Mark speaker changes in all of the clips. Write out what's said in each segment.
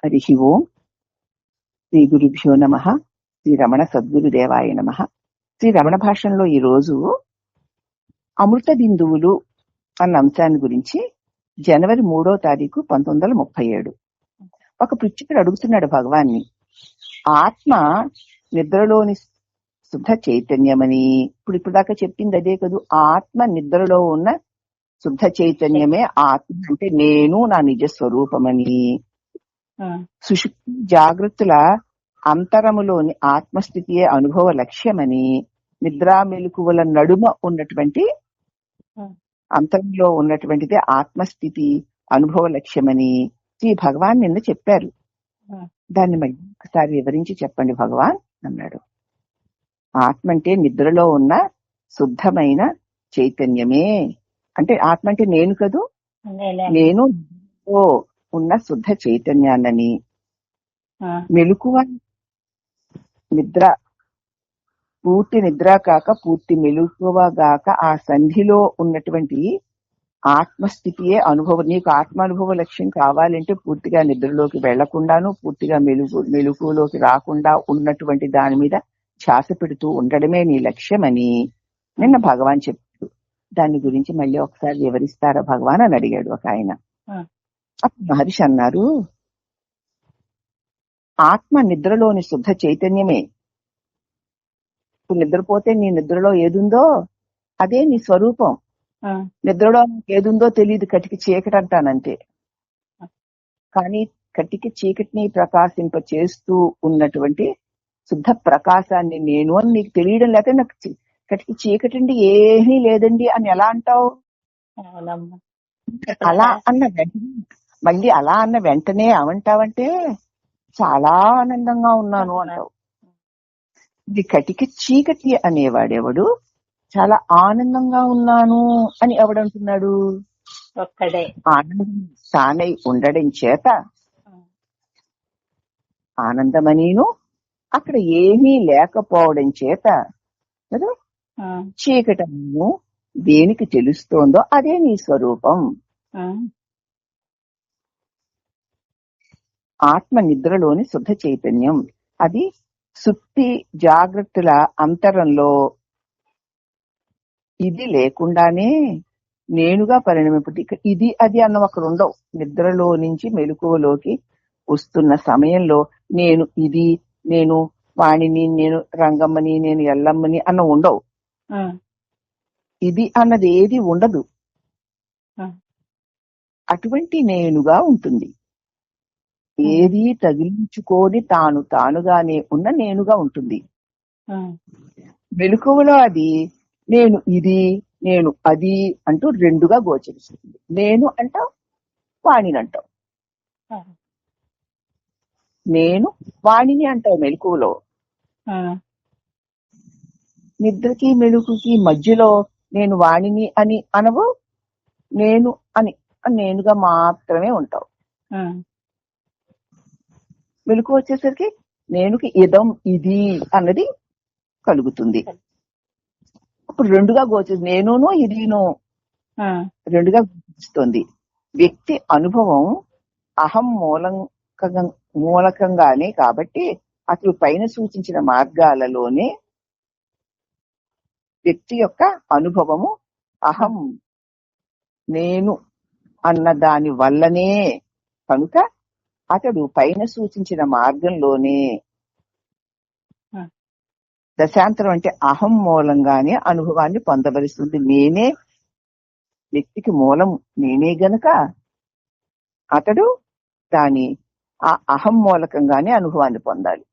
Speaker 1: హరి ఓం. శ్రీ గురుభ్యో నమః. శ్రీ రమణ సద్గురుదేవాయ నమః. శ్రీ రమణ భాషణలో ఈ రోజు అమృత బిందువులు అన్న అంశాన్ని గురించి జనవరి 3వ తారీఖు 1937 ఒక పృచ్ఛకుడు అడుగుతున్నాడు భగవాన్ని, ఆత్మ నిద్రలోని శుద్ధ చైతన్యమని. ఇప్పుడు దాకా చెప్పింది అదే కదూ, ఆత్మ నిద్రలో ఉన్న శుద్ధ చైతన్యమే ఆత్మ అంటే నేను నా నిజ స్వరూపమని. సుషుప్తి జాగృతుల అంతరములోని ఆత్మస్థితియే అనుభవ లక్ష్యమని, నిద్రా మెలకువల నడుమ ఉన్నటువంటి అంతరంలో ఉన్నటువంటిదే ఆత్మస్థితి అనుభవ లక్ష్యమని శ్రీ భగవాన్ నిన్న చెప్పారు. దాన్ని మళ్ళీ ఒకసారి వివరించి చెప్పండి భగవాన్ అన్నాడు. ఆత్మ అంటే నిద్రలో ఉన్న శుద్ధమైన చైతన్యమే. అంటే ఆత్మ అంటే నేను కదూ, నేను ఉన్న శుద్ధ చైతన్యాన్ని. మెలకువ నిద్ర, పూర్తి నిద్ర కాక పూర్తి మెలకువ గాక ఆ సంధిలో ఉన్నటువంటి ఆత్మస్థితియే అనుభవం. నీకు ఆత్మానుభవ లక్ష్యం కావాలంటే పూర్తిగా నిద్రలోకి వెళ్లకుండాను, పూర్తిగా మెలకువలోకి రాకుండా ఉన్నటువంటి దాని మీద ధ్యాస పెడుతూ ఉండడమే నీ లక్ష్యం అని నిన్న భగవాన్ చెప్పాడు. దాని గురించి మళ్ళీ ఒకసారి వివరిస్తారా భగవాన్ అని అడిగాడు ఒక ఆయన. అప్పుడు మహర్షి అన్నారు, ఆత్మ నిద్రలోని శుద్ధ చైతన్యమే. నిద్రపోతే నీ నిద్రలో ఏదుందో అదే నీ స్వరూపం. నిద్రలో ఏదుందో తెలియదు, కటికి చీకటి అంటానంతే. కానీ కటికి చీకటిని ప్రకాశింప చేస్తూ ఉన్నటువంటి శుద్ధ ప్రకాశాన్ని నేను అని నీకు తెలియడం, లేకపోతే నాకు కటికి చీకటి అండి ఏమీ లేదండి అని ఎలా అంటావు? అలా అన్న వెంటనే మళ్ళీ అలా అన్న వెంటనే ఏమంటావంటే చాలా ఆనందంగా ఉన్నాను అంటావు. ఇది కటికి చీకటి అనేవాడెవడు? చాలా ఆనందంగా ఉన్నాను అని ఎవడంటున్నాడు? ఒక్కడే. ఆనందం తానై ఉండడం చేత ఆనందమనీను, అక్కడ ఏమీ లేకపోవడం చేత కదా చీకటము దేనికి తెలుస్తోందో అదే నీ స్వరూపం. ఆత్మ నిద్రలోని శుద్ధ చైతన్యం. అది సుప్తి జాగ్రత్తల అంతరంలో ఇది లేకుండానే నేనుగా పరిణమింపటి. ఇది అది అన్న ఒకరు ఉండవు. నిద్రలో నుంచి మెలకువలోకి వస్తున్న సమయంలో నేను ఇది, నేను వాణిని, నేను రంగమ్మని, నేను ఎల్లమ్మని అన్న ఉండవు. ఇది అన్నది ఏది ఉండదు. అటువంటి నేనుగా ఉంటుంది. ఏది తగిలించుకొని తానుగానే ఉన్న నేనుగా ఉంటుంది. మెలకువలో అది నేను ఇది, నేను అది అంటూ రెండుగా గోచరిస్తుంది. నేను అంటావు, వాణిని అంటావు. నేను వాణిని అంటావు మెలకువలో. నిద్రకి మెలుకుకి మధ్యలో నేను వాణిని అని అనవు, నేను అని నేనుగా మాత్రమే ఉంటావు. మెలకు వచ్చేసరికి నేనుకి ఇదం ఇది అన్నది కలుగుతుంది. అప్పుడు రెండుగా గోచరిస్తుంది. నేనును ఇదిను రెండుగా గోచరిస్తుంది. వ్యక్తి అనుభవం అహం మూలకంగానే కాబట్టి అతడు పైన సూచించిన మార్గాలలోనే వ్యక్తి యొక్క అనుభవము అహం నేను అన్న దాని వల్లనే కనుక అతడు పైన సూచించిన మార్గంలోనే దశాంతరం అంటే అహం మూలంగానే అనుభవాన్ని పొందవలసింది. నేనే వ్యక్తికి మూలం, నేనే గనక అతడు దాని ఆ అహం మూలకంగానే అనుభవాన్ని పొందాలి.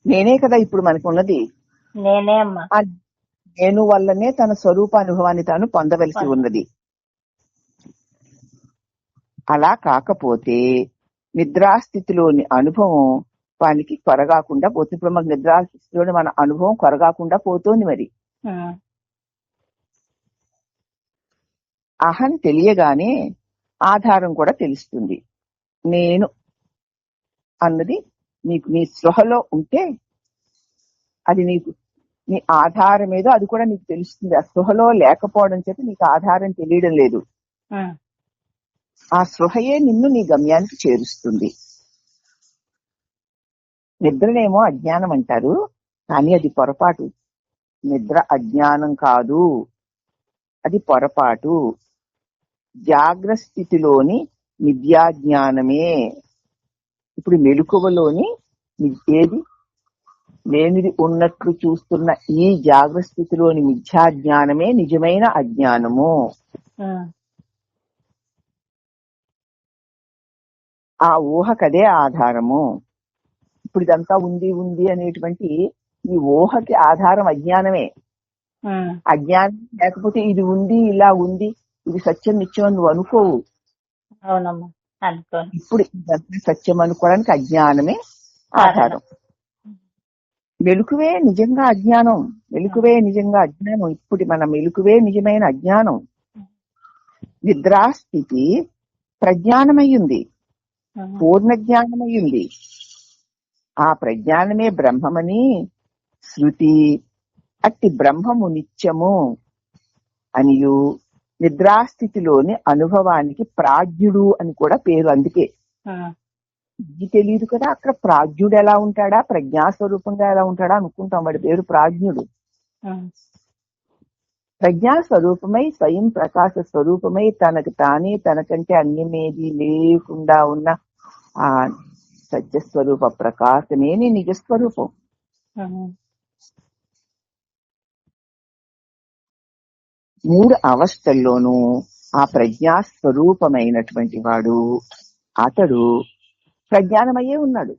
Speaker 1: నేనే కదా ఇప్పుడు మనకు ఉన్నది. నేను వల్లనే తన స్వరూప అనుభవాన్ని తాను పొందవలసి ఉన్నది. అలా కాకపోతే నిద్రాస్థితిలోని అనుభవం వానికి కొరగాకుండా పోతుంది. ఇప్పుడు మనకు నిద్రాస్థితిలోని మన అనుభవం కొరగాకుండా పోతుంది. మరి అహం తెలియగానే ఆధారం కూడా తెలుస్తుంది. నేను అన్నది నీకు నీ స్పృహలో ఉంటే అది నీకు నీ ఆధారం ఏదో అది కూడా నీకు తెలుస్తుంది. ఆ స్పృహలో లేకపోవడం చేత నీకు ఆధారం తెలియడం లేదు. ఆ స్పృహయే నిన్ను నీ గమ్యానికి చేరుస్తుంది. నిద్రనేమో అజ్ఞానం అంటారు, కానీ అది పొరపాటు. నిద్ర అజ్ఞానం కాదు, అది పొరపాటు. జాగ్రత్త స్థితిలోని మిథ్యాజ్ఞానమే. ఇప్పుడు మెలకువలోని ఏది లేనిది ఉన్నట్లు చూస్తున్న ఈ జాగ్రత్త స్థితిలోని మిథ్యాజ్ఞానమే నిజమైన అజ్ఞానము. ఆ ఊహకదే ఆధారము. ఇప్పుడు ఇదంతా ఉంది ఉంది అనేటువంటి ఈ ఊహకి ఆధారం అజ్ఞానమే. అజ్ఞానం లేకపోతే ఇది ఉంది, ఇలా ఉంది, ఇది సత్యం నిత్యం అని నువ్వు అనుకోవు. ఇప్పుడు ఇదంతా సత్యం అనుకోవడానికి అజ్ఞానమే ఆధారం. మెలకువే నిజంగా అజ్ఞానం, మెలకువే నిజంగా అజ్ఞానం. ఇప్పుడు మన మెలకువే నిజమైన అజ్ఞానం. నిద్రాస్థితి ప్రజ్ఞానమయ్యింది, పూర్ణ జ్ఞానమయ్యింది. ఆ ప్రజ్ఞానమే బ్రహ్మమని శృతి అట్టి బ్రహ్మము నిత్యము అనియు నిద్రాస్థితిలోని అనుభవానికి ప్రాజ్ఞుడు అని కూడా పేరు. అందుకే ఇది తెలియదు కదా, అక్కడ ప్రాజ్ఞుడు ఎలా ఉంటాడా, ప్రజ్ఞాస్వరూపంగా ఎలా ఉంటాడా అనుకుంటాం. వాడి పేరు ప్రాజ్ఞుడు. ప్రజ్ఞాస్వరూపమై స్వయం ప్రకాశ స్వరూపమై తనకు తానే తనకంటే అన్యమేది లేకుండా ఉన్న ఆ సత్యస్వరూప ప్రకాశమే నీ నిజస్వరూపం. మూడు అవస్థల్లోనూ ఆ ప్రజ్ఞాస్వరూపమైనటువంటి వాడు అతడు ప్రజ్ఞానమయ్యే ఉన్నాడు.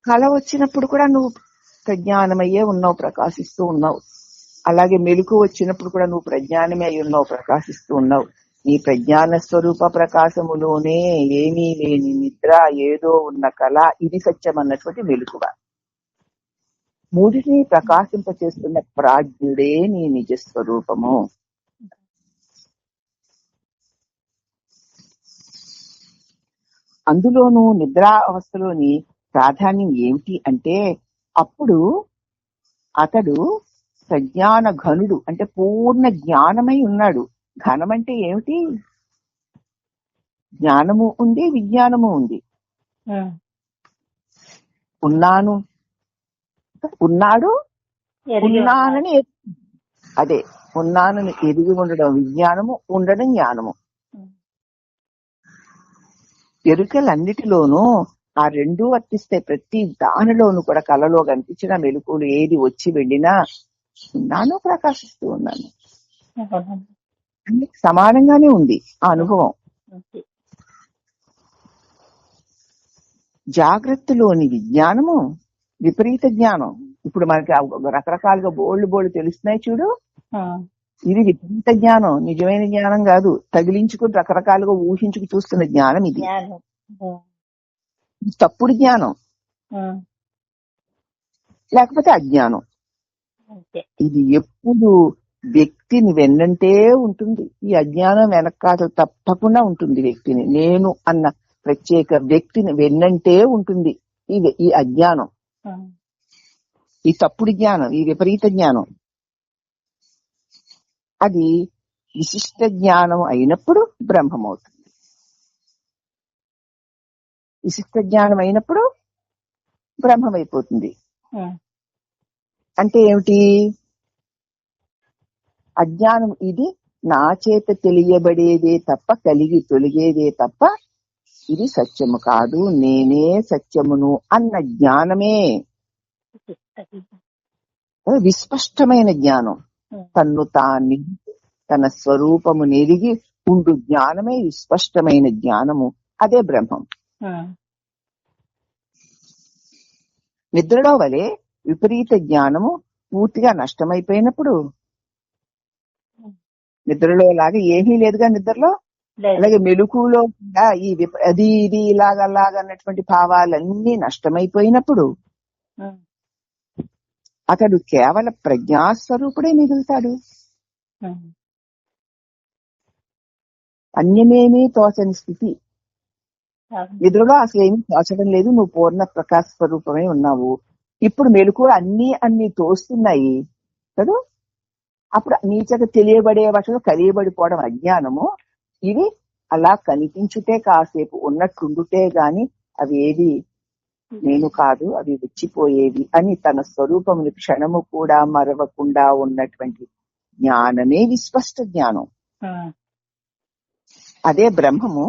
Speaker 1: కళ వచ్చినప్పుడు కూడా నువ్వు ప్రజ్ఞానమయ్యే ఉన్నావు, ప్రకాశిస్తూ ఉన్నావు. అలాగే మెలకు వచ్చినప్పుడు కూడా నువ్వు ప్రజ్ఞానమే అయి ఉన్నావు, ప్రకాశిస్తూ ఉన్నావు. నీ ప్రజ్ఞాన స్వరూప ప్రకాశములోనే ఏమీ లేని నిద్ర, ఏదో ఉన్న కళ, ఇది సత్యం అన్నటువంటి మెలకువ. మూడిని ప్రకాశింప చేస్తున్న ప్రాజ్ఞుడే నీ నిజస్వరూపము. అందులోనూ నిద్రా అవస్థలోని ప్రాధాన్యం ఏమిటి అంటే, అప్పుడు అతడు ప్రజ్ఞాన ఘనుడు, అంటే పూర్ణ జ్ఞానమై ఉన్నాడు. ఘనం అంటే ఏమిటి? జ్ఞానము ఉంది, విజ్ఞానము ఉంది. ఉన్నాను, ఉన్నాడు, ఉన్నానని అదే ఉన్నానని ఎదిగి ఉండడం విజ్ఞానము, ఉండడం జ్ఞానము. ఎరుకలన్నిటిలోనూ ఆ రెండూ వర్తిస్తాయి. ప్రతి దానిలోనూ కూడా కళలో కనిపించిన మెలకువలు ఏది వచ్చి వెళ్ళినా ఉన్నాను, ప్రకాశిస్తూ ఉన్నాను, సమానంగానే ఉంది ఆ అనుభవం. జాగ్రత్తలోని విజ్ఞానము విపరీత జ్ఞానం. ఇప్పుడు మనకి రకరకాలుగా బోళ్ళు తెలుస్తున్నాయి చూడు, ఇది విపరీత జ్ఞానం, నిజమైన జ్ఞానం కాదు. తగిలించుకుని రకరకాలుగా ఊహించుకు చూస్తున్న జ్ఞానం ఇది. తప్పుడు జ్ఞానం, లేకపోతే అజ్ఞానం. ఇది ఎప్పుడు వ్యక్తిని వెన్నంటే ఉంటుంది. ఈ అజ్ఞానం వెనకాల తప్పకుండా ఉంటుంది వ్యక్తిని. నేను అన్న ప్రత్యేక వ్యక్తిని వెన్నంటే ఉంటుంది ఈ అజ్ఞానం, ఈ తప్పుడు జ్ఞానం, ఈ విపరీత జ్ఞానం. అది విశిష్ట జ్ఞానం అయినప్పుడు బ్రహ్మమవుతుంది. విశిష్ట జ్ఞానం అయినప్పుడు బ్రహ్మమైపోతుంది. అంటే ఏమిటి? అజ్ఞానం ఇది నా చేత తెలియబడేదే తప్ప, కలిగి తొలిగేదే తప్ప, ఇది సత్యము కాదు, నేనే సత్యమును అన్న జ్ఞానమే విస్పష్టమైన జ్ఞానం. తన్ను తాన్ని తన స్వరూపము నెరిగి ఉండు జ్ఞానమే విస్పష్టమైన జ్ఞానము. అదే బ్రహ్మం. నిద్రలో వలె విపరీత జ్ఞానము పూర్తిగా నష్టమైపోయినప్పుడు, నిద్రలో లాగా ఏమీ లేదుగా నిద్రలో, అలాగే మెలకువలో కూడా ఈ అది ఇది ఇలాగలాగన్నటువంటి భావాలన్నీ నష్టమైపోయినప్పుడు అతడు కేవల ప్రజ్ఞాస్వరూపుడే మిగులుతాడు. అన్యమేమీ తోచని స్థితి. నిద్రలో అసలు ఏమీ తోచడం లేదు, నువ్వు పూర్ణ ప్రకాశ స్వరూపమే ఉన్నావు. ఇప్పుడు మెలకువ అన్ని తోస్తున్నాయి కదా. అప్పుడు నీ చేత తెలియబడే వాటిలో కలియబడిపోవడం అజ్ఞానము, ఇవి అలా కనిపించుటే కాసేపు ఉన్నట్టుండుటే గాని అవి ఏది నేను కాదు, అవి వచ్చిపోయేవి అని తన స్వరూపముని క్షణము కూడా మరవకుండా ఉన్నటువంటి జ్ఞానమే విస్పష్ట జ్ఞానం. అదే బ్రహ్మము.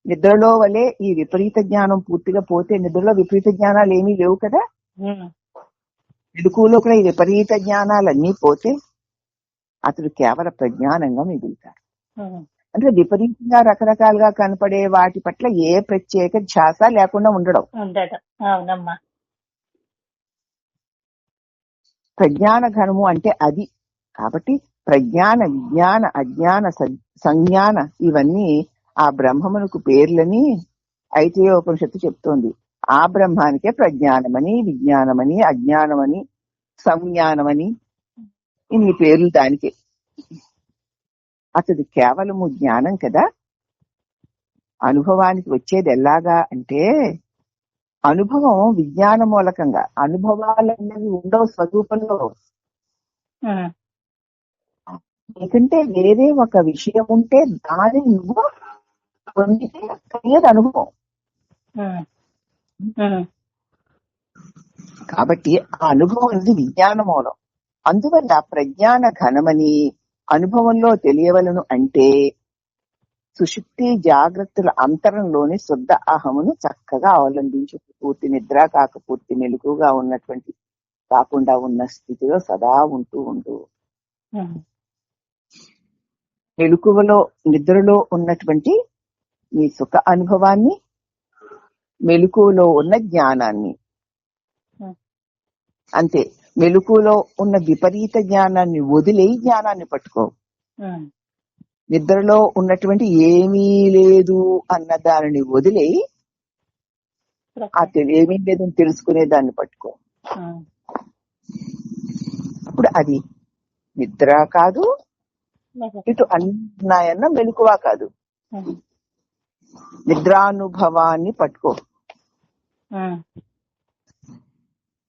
Speaker 1: నిద్రలో వలె ఈ విపరీత జ్ఞానం పూర్తిగా పోతే, నిద్రలో విపరీత జ్ఞానాలు ఏమీ లేవు కదా, మెలకువలో కూడా ఈ విపరీత జ్ఞానాలన్నీ పోతే అతడు కేవల ప్రజ్ఞానంగా మిగులుతాడు. అంటే విపరీతంగా రకరకాలుగా కనపడే వాటి పట్ల ఏ ప్రత్యేక ధ్యాస లేకుండా ఉండడం. ప్రజ్ఞాన ఘనము అంటే అది. కాబట్టి ప్రజ్ఞాన, విజ్ఞాన, అజ్ఞాన, సంజ్ఞాన ఇవన్నీ ఆ బ్రహ్మమునకు పేర్లని ఐతరేయోపనిషత్తు చెప్తోంది. ఆ బ్రహ్మానికే ప్రజ్ఞానమని, విజ్ఞానమని, అజ్ఞానమని, సంజ్ఞానమని ఇన్ని పేర్లు దానికే. అతడు కేవలము జ్ఞానం కదా. అనుభవానికి వచ్చేది ఎలాగా అంటే, అనుభవం విజ్ఞాన మూలకంగా. అనుభవాలన్నవి ఉండవు స్వరూపంలో. ఎందుకంటే వేరే ఒక విషయం ఉంటే దాని నువ్వు పొందితే కలిగేది అనుభవం. కాబట్టి ఆ అనుభవం అనేది విజ్ఞాన మూలం. అందువల్ల ప్రజ్ఞాన ఘనమని అనుభవంలో తెలియవలను అంటే సుషుప్తి జాగ్రత్తల అంతరంలోని శుద్ధ అహమును చక్కగా అవలంబించు. పూర్తి నిద్ర కాక పూర్తి మెలకుగా ఉన్నటువంటి కాకుండా ఉన్న స్థితిలో సదా ఉంటూ మెలకువలో నిద్రలో ఉన్నటువంటి నీ సుఖ అనుభవాన్ని, మెలకువలో ఉన్న జ్ఞానాన్ని, అంతే. మెలకువలో ఉన్న విపరీత జ్ఞానాన్ని వదిలేయి జ్ఞానాన్ని పట్టుకో. నిద్రలో ఉన్నటువంటి ఏమీ లేదు అన్న దానిని వదిలేయి ఆ ఏమీ లేదని తెలుసుకునే దాన్ని పట్టుకో. అప్పుడు అది నిద్ర కాదు, ఇటు అన్నాయన్న మెలకువ కాదు. నిద్రానుభవాన్ని పట్టుకో.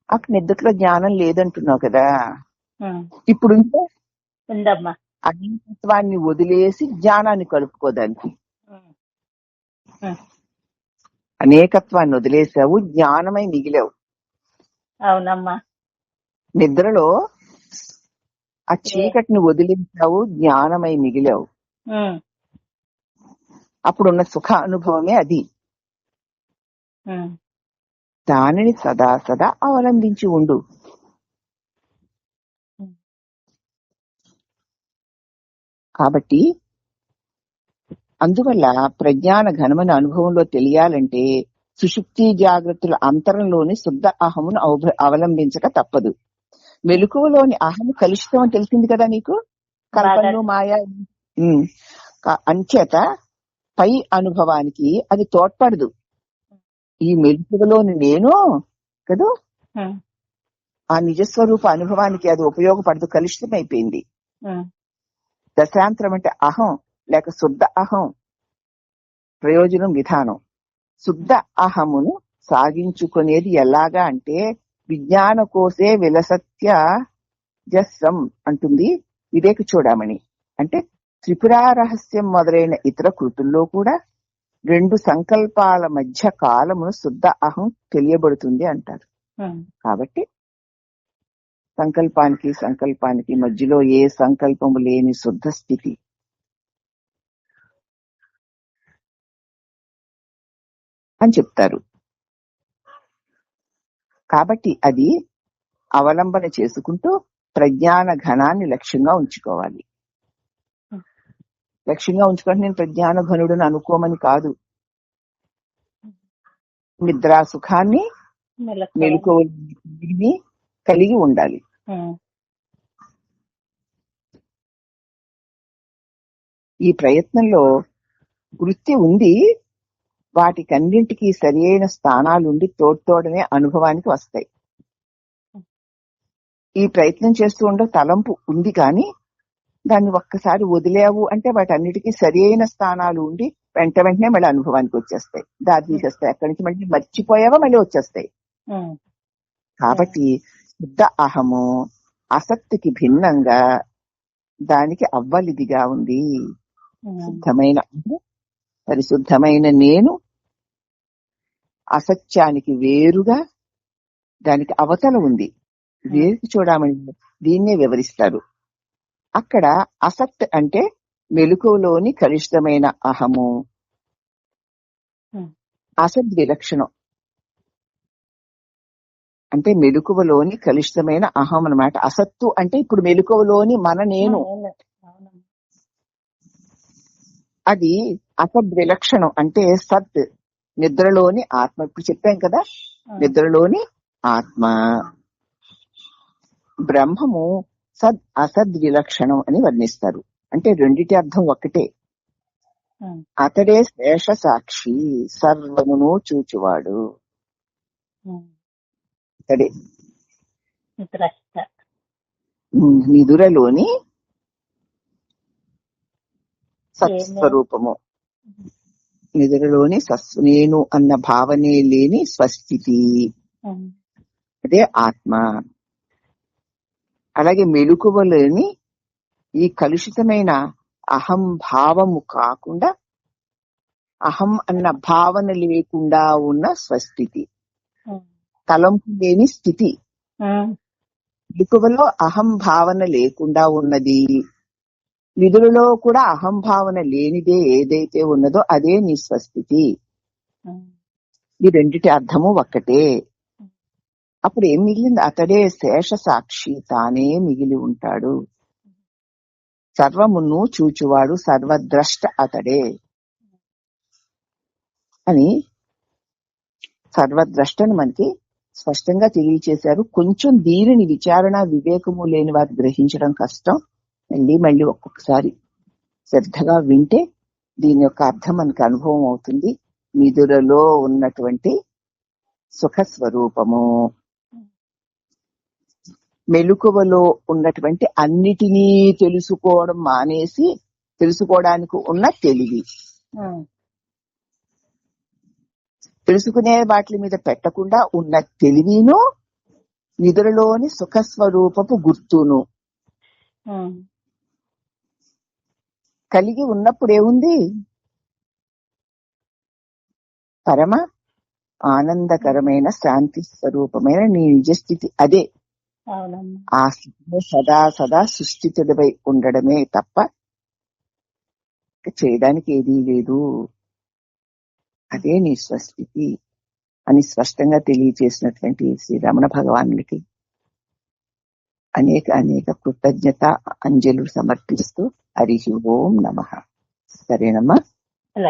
Speaker 1: అక్కడ నిద్రలో జ్ఞానం లేదంటున్నావు కదా, ఇప్పుడు అనేకత్వాన్ని వదిలేసి జ్ఞానాన్ని కలుపుకోదానికి. అనేకత్వాన్ని వదిలేసావు, జ్ఞానమై మిగిలావు.
Speaker 2: అవునమ్మా.
Speaker 1: నిద్రలో ఆ చీకటిని వదిలేసావు, జ్ఞానమై మిగిలావు. అప్పుడున్న సుఖ అనుభవమే అది. దానిని సదా సదా అవలంబించి ఉండు. కాబట్టి అందువల్ల ప్రజ్ఞాన ఘనమైన అనుభవంలో తెలియాలంటే సుషుప్తి జాగ్రత్తల అంతరంలోని శుద్ధ అహమును అవలంబించక తప్పదు. మెలకువలోని అహము కలుషితం అని తెలిసింది కదా నీకు, కల్పనలు మాయా. అంచేత పై అనుభవానికి అది తోడ్పడదు. ఈ మెలకువలోని నేను కదూ, ఆ నిజస్వరూప అనుభవానికి అది ఉపయోగపడదు, కలుషితమైపోయింది. దశాంతరం అంటే అహం లేక శుద్ధ అహం. ప్రయోజనం విధానం. శుద్ధ అహమును సాగించుకునేది ఎలాగా అంటే విజ్ఞాన కోసే విలసత్య జస్రం అంటుంది వివేక చూడమని. అంటే త్రిపురా రహస్యం మొదలైన ఇతర కృతుల్లో కూడా 2 సంకల్పాల మధ్య కాలమును శుద్ధ అహం తెలియబడుతుంది అంటారు. కాబట్టి సంకల్పానికి మధ్యలో ఏ సంకల్పము లేని శుద్ధ స్థితి. అని చెప్తారు. కాబట్టి అది అవలంబన చేసుకుంటూ ప్రజ్ఞాన ఘనాన్ని లక్ష్యంగా ఉంచుకోవాలి. లక్ష్యంగా ఉంచుకుంటే నేను ప్రజ్ఞాన ఘనుడుని అనుకోమని కాదు. నిద్రా సుఖాన్ని మెలకువని కలిగి ఉండాలి. ఈ ప్రయత్నంలో వృత్తి ఉంది, వాటికన్నింటికీ సరి అయిన స్థానాలుండి తోడ్తోడనే అనుభవానికి వస్తాయి. ఈ ప్రయత్నం చేస్తూ ఉండే తలంపు ఉంది కానీ దాన్ని ఒక్కసారి వదిలేవు అంటే వాటన్నిటికీ సరి అయిన స్థానాలు ఉండి వెంటనే మళ్ళీ అనుభవానికి వచ్చేస్తాయి, దారి తీసేస్తాయి. అక్కడి నుంచి మళ్ళీ మర్చిపోయావా మళ్ళీ వచ్చేస్తాయి. కాబట్టి శుద్ధ అహము ఆసక్తికి భిన్నంగా దానికి అవ్వలిదిగా ఉంది. శుద్ధమైన పరిశుద్ధమైన నేను అసత్యానికి వేరుగా దానికి అవతల ఉంది. వేరు చూడమని దీన్నే వివరిస్తారు. అక్కడ అసత్ అంటే మెలకువలోని కలుషితమైన అహము, అసద్విలక్షణం అంటే మెలకువలోని కలుషితమైన అహం అన్నమాట. అసత్తు అంటే ఇప్పుడు మెలకువలోని మన నేను, అది అసద్విలక్షణం అంటే సత్ నిద్రలోని ఆత్మ. ఇప్పుడు చెప్పాం కదా, నిద్రలోని ఆత్మ. బ్రహ్మము అసద్విలక్షణం అని వర్ణిస్తారు. అంటే రెండిటి అర్థం ఒకటే. అతడే శేష సాక్షి, సర్వమును చూచువాడు. అతడే నిదురలోని సత్స్వరూపము, నిదురలోని నేను అన్న భావనే లేని స్వస్థితి, అదే ఆత్మ. అలాగే మెలకువలోని ఈ కలుషితమైన అహం భావము కాకుండా అహం అన్న భావన లేకుండా ఉన్న స్వస్థితి, తలంపు లేని స్థితి. మెలకువలో అహం భావన లేకుండా ఉన్నది, నిధులలో కూడా అహం భావన లేనిదే ఏదైతే ఉన్నదో అదే నీ స్వస్థితి. ఈ రెండిటి అర్థము ఒక్కటే. అప్పుడు ఏం మిగిలింది? అతడే శేష సాక్షి, తానే మిగిలి ఉంటాడు. సర్వమును చూచువాడు, సర్వద్రష్ట అతడే అని సర్వద్రష్టను మనకి స్పష్టంగా తెలియచేశారు. కొంచెం దీనిని విచారణ వివేకము లేని వారు గ్రహించడం కష్టం. మళ్ళీ ఒక్కొక్కసారి శ్రద్ధగా వింటే దీని యొక్క అర్థం మనకు అనుభవం అవుతుంది. నిదురలో ఉన్నటువంటి సుఖ స్వరూపము, మెలకువలో ఉన్నటువంటి అన్నిటినీ తెలుసుకోవడం మానేసి తెలుసుకోవడానికి ఉన్న తెలివి, తెలుసుకునే వాటి మీద పెట్టకుండా ఉన్న తెలివిను, నిద్రలోని సుఖస్వరూపపు గుర్తును కలిగి ఉన్నప్పుడు ఏముంది? పరమ ఆనందకరమైన శాంతి స్వరూపమైన నీ నిజస్థితి. అదే ఆ స్థితిలో సదా సుస్థితుడిపై ఉండడమే తప్ప చేయడానికి ఏదీ లేదు. అదే నీ స్వస్థితి అని స్పష్టంగా తెలియజేసినటువంటి శ్రీ రమణ భగవానుడికి అనేక కృతజ్ఞత అంజలు సమర్పిస్తూ హరి ఓం నమః. సరేనమ్మా.